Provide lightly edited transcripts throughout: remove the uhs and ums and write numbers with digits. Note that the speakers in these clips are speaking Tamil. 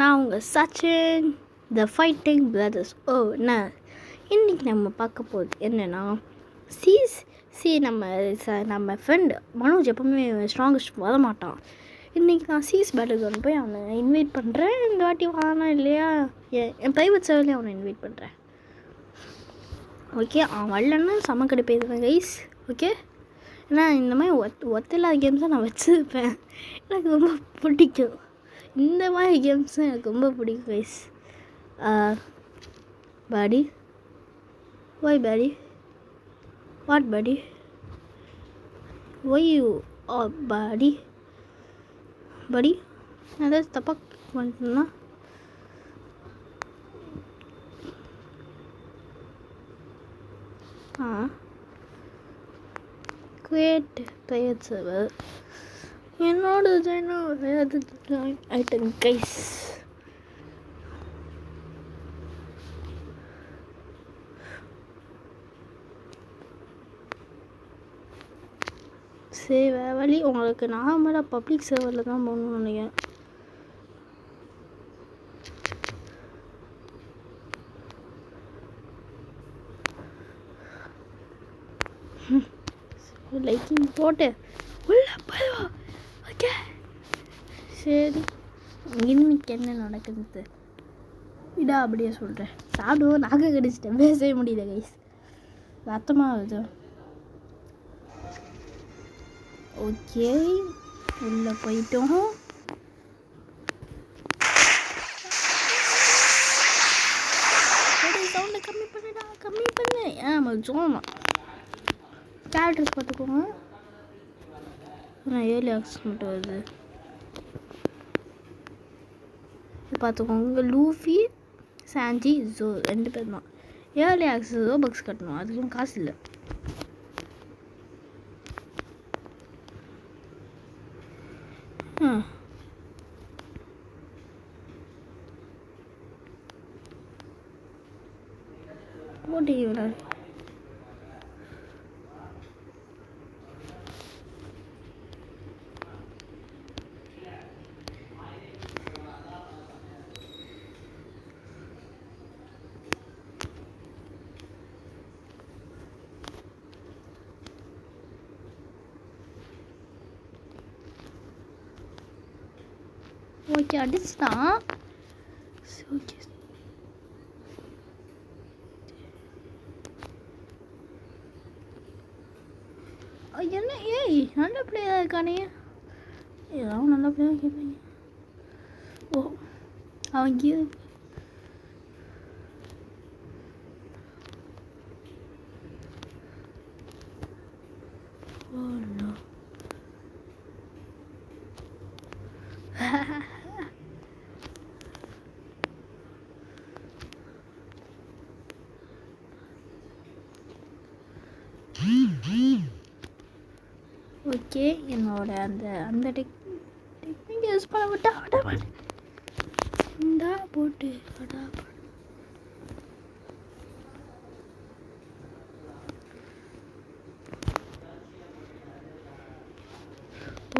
நான் உங்கள் சச்சின் த ஃபைட்டிங் பிரதர்ஸ். என்ன இன்றைக்கி நம்ம பார்க்க போகுது என்னென்னா நம்ம ஃப்ரெண்டு மனோஜ் எப்பவுமே ஸ்ட்ராங்கஸ்ட் வர மாட்டான். இன்றைக்கி நான் பேட்டில் கிரவுண்ட் போய் அவனை இன்வைட் பண்ணுறேன். இந்த வாட்டி வானா இல்லையா என் ப்ரைவேட் சர்வர்லேயே அவனை இன்வைட் பண்ணுறேன். ஓகே, அவன் வரலன்னா செம்ம கடுப்பேதுவேன் கைஸ். ஓகே, ஏன்னா இந்த மாதிரி ஒத்தில்லாத கேம்ஸை நான் வச்சுருப்பேன். எனக்கு ரொம்ப பிடிக்கும் இந்த மாதிரி கேம்ஸ் தான், எனக்கு ரொம்ப பிடிக்கும் guys. Body why body what body why you body body நான் ஏதாச்சும் தப்பாக பண்ணிட்டேன்னா கிரியேட் பிளேயர் சர்வர் என்னோட ஜாயின் ஆயிட்டேன் கைஸ். சரி, வேறு வழி. உங்களுக்கு நார்மலாக பப்ளிக் சர்வரில் தான் போகணும்னு நினைக்கிறேன். லைக்கிங் போட்டு உள்ள போய்வா. ஓகே, சரி, இன்னைக்கு என்ன நடக்குது இதா அப்படியே சொல்கிறேன். சாப்பிடுவோம், நாக கடிச்சிட்டேன், பேசவே முடியல கைஸ், ரத்தமாக வருது. ஓகே, உள்ளே போயிட்டோம். சவுண்டை கம்மி பண்ணுடா, கம்மி பண்ணு. நம்ம ஜோமா கேரக்டர்ஸ் பார்த்துக்கோங்க. நான் ஏர்லி ஆக்சஸ் மட்டும் வருது பார்த்துக்கோங்க. லூஃபி சாஞ்சி ஜோ 2 பேர் தான். ஏர்லி ஆக்சஸ் பக்ஸ் கட்டணும், அதுக்கும் காசு இல்லை. போட்டிங்க விளையாடு. ஓகே, அடிச்சுட்டான். ஓகே, என்ன ஏய் நல்ல பிளேயராக இருக்கானே. ஏதாவது நல்ல பிளேயராக கேட்பீங்க. அவன் கீழே ஓகே, என்னோட அந்த டெக்னிக் யூஸ் பண்ண விட்டா இந்தா போட்டு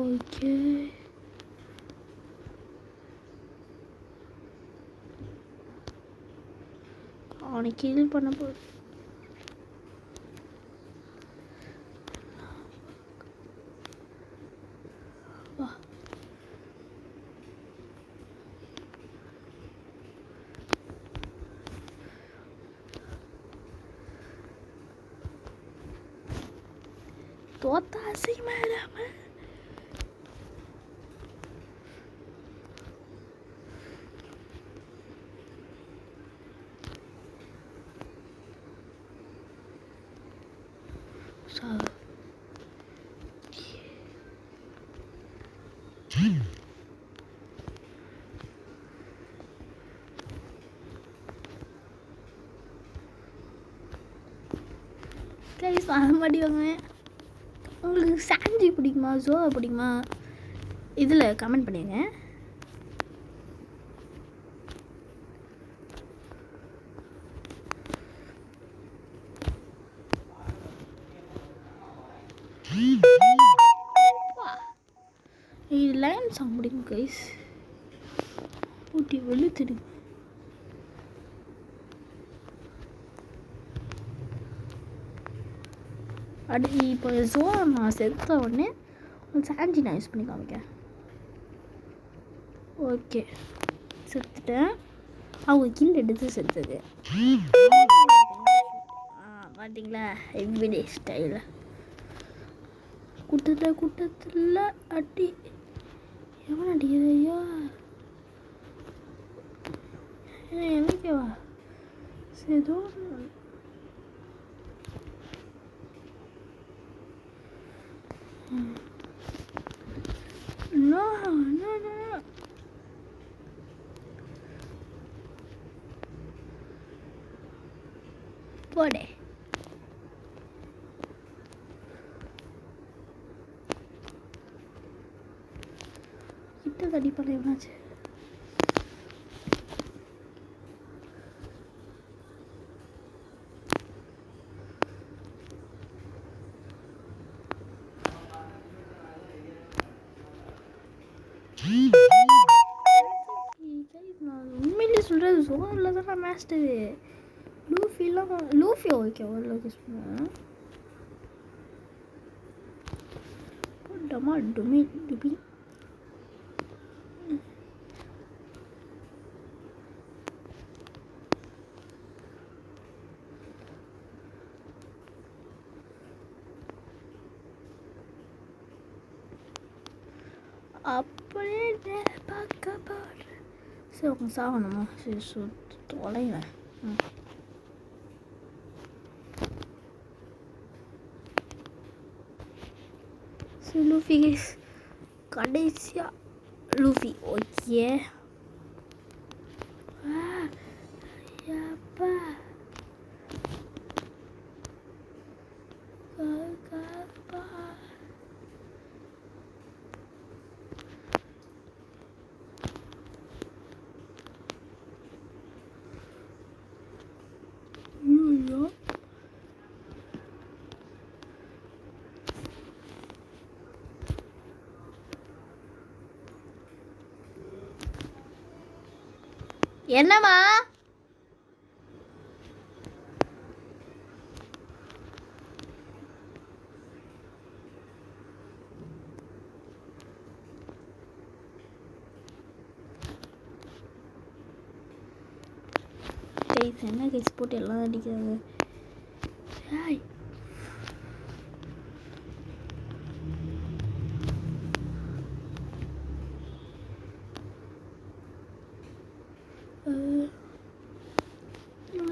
ஓகே. அவனை கில் பண்ண போகுது. தோத்தா அசிங்கமா இல்லாம கைஸ் வர மாட்டேவாங்க. உங்களுக்கு சாண்டி பிடிக்குமா, ஜோவா பிடிக்குமா, இதில் கமெண்ட் பண்ணிடுங்க. இது லைன் சாங் பிடிக்கும் கைஸ். ஊட்டி வெளுத்துடு. இப்போ நான் செத்த உடனே சாஞ்சி நான் யூஸ் பண்ணி காமிக்கிறேன். ஓகே, செத்துட்டேன். அவங்க கில் எடுத்து செத்துது. பார்த்தீங்களா, எவ்ரிடே ஸ்டைல். கூட்டத்தில் அடி எவன் அடிக்கிறையா? எனக்கேவா ஏதோ போடே. கிட்ட கடிப்பாள எவனாச்சு. உண்மையிலே சொல்கிறது ஜோனில் தான் நான் மேஸ்டரு. லூஃபி ஓகே ஓரளவுக்கு யூஸ் பண்ணுவேன். டமா டுமி டிபி. அப்படியே பார்க்க போகிறேன். சரி, உங்க சாகணுமா? சரி, தொலைவேன். லூஃபி கடைசியா லூஃபி ஓகே. என்னம்மா? என்ன கேஸ் போட்டு எல்லாம் அடிக்கிறாங்க.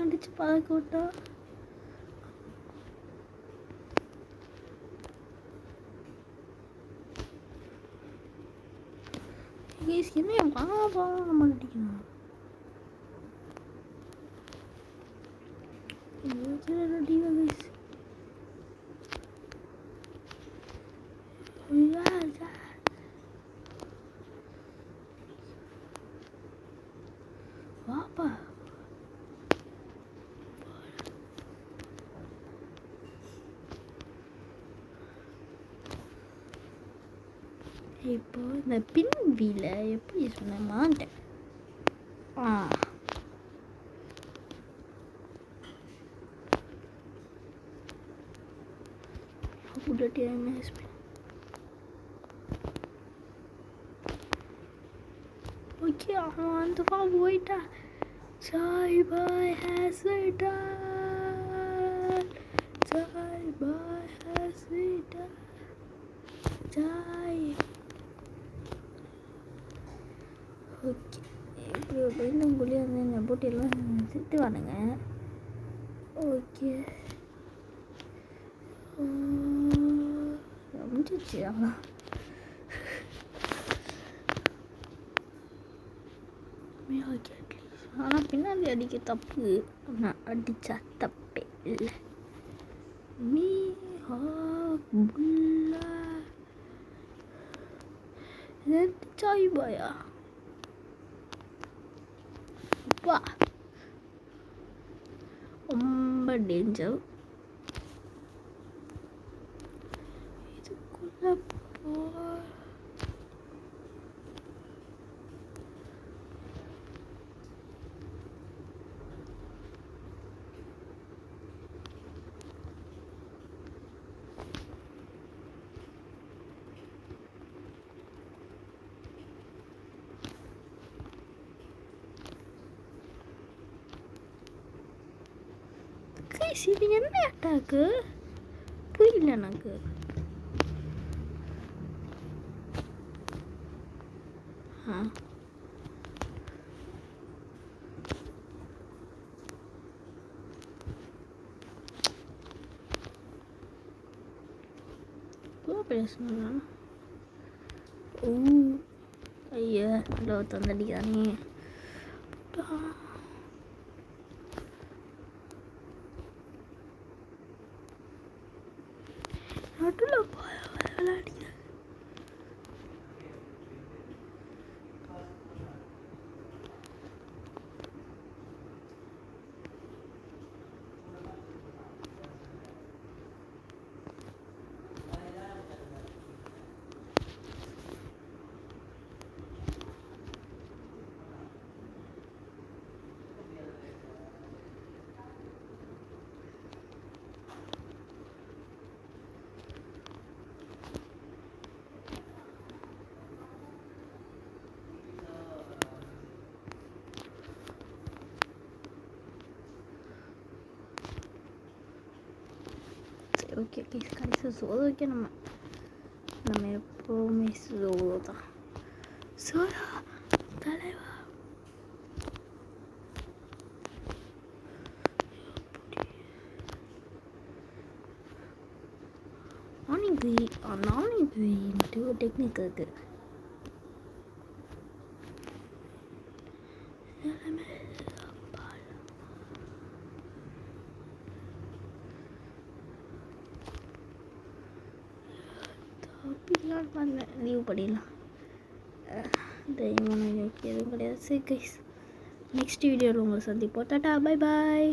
அடிச்சு பழக்க விட்டா என்ன மாட்டிக்கணும். வாப்பா இப்போ இந்த பின் வீல எப்படி சொன்ன மாட்டேன். ஓகே, அவன் அந்த போயிட்டா. Jai boy has returned. Jai boy has returned. Jai. Okay, இப்போ பயந்தவங்களே வந்து என்னை போட்டு எல்லாம் திட்டுவானுங்க. ஓகே, முடிஞ்சிச்சு. அவ்வளோ ஓகே. ஆனால் பின்னாடி அடிக்க தப்பு, நான் அடித்தா தப்பே இல்லை. சாய் பாயா அப்பா ரொம்ப டேஞ்சர். இதுக்குள்ள கைஸ் இது என்ன அட்டாக்கு புரியல எனக்கு. பேசணும். ஓ ஐயா நல்லா தந்தடிக்கானே. நடுவில் விளையாடி ஓகே கடைசி சோதோ வைக்க நம்ம எப்போவுமே சோதோ தான். சோதா தலைவா நானும் டெக்னிக் இருக்கு. லீவ் பண்ணிடலாம். எதுவும் கிடையாது. சரி கைஸ் நெக்ஸ்ட் வீடியோவில் உங்களை சந்திப்போம். Tata bye bye.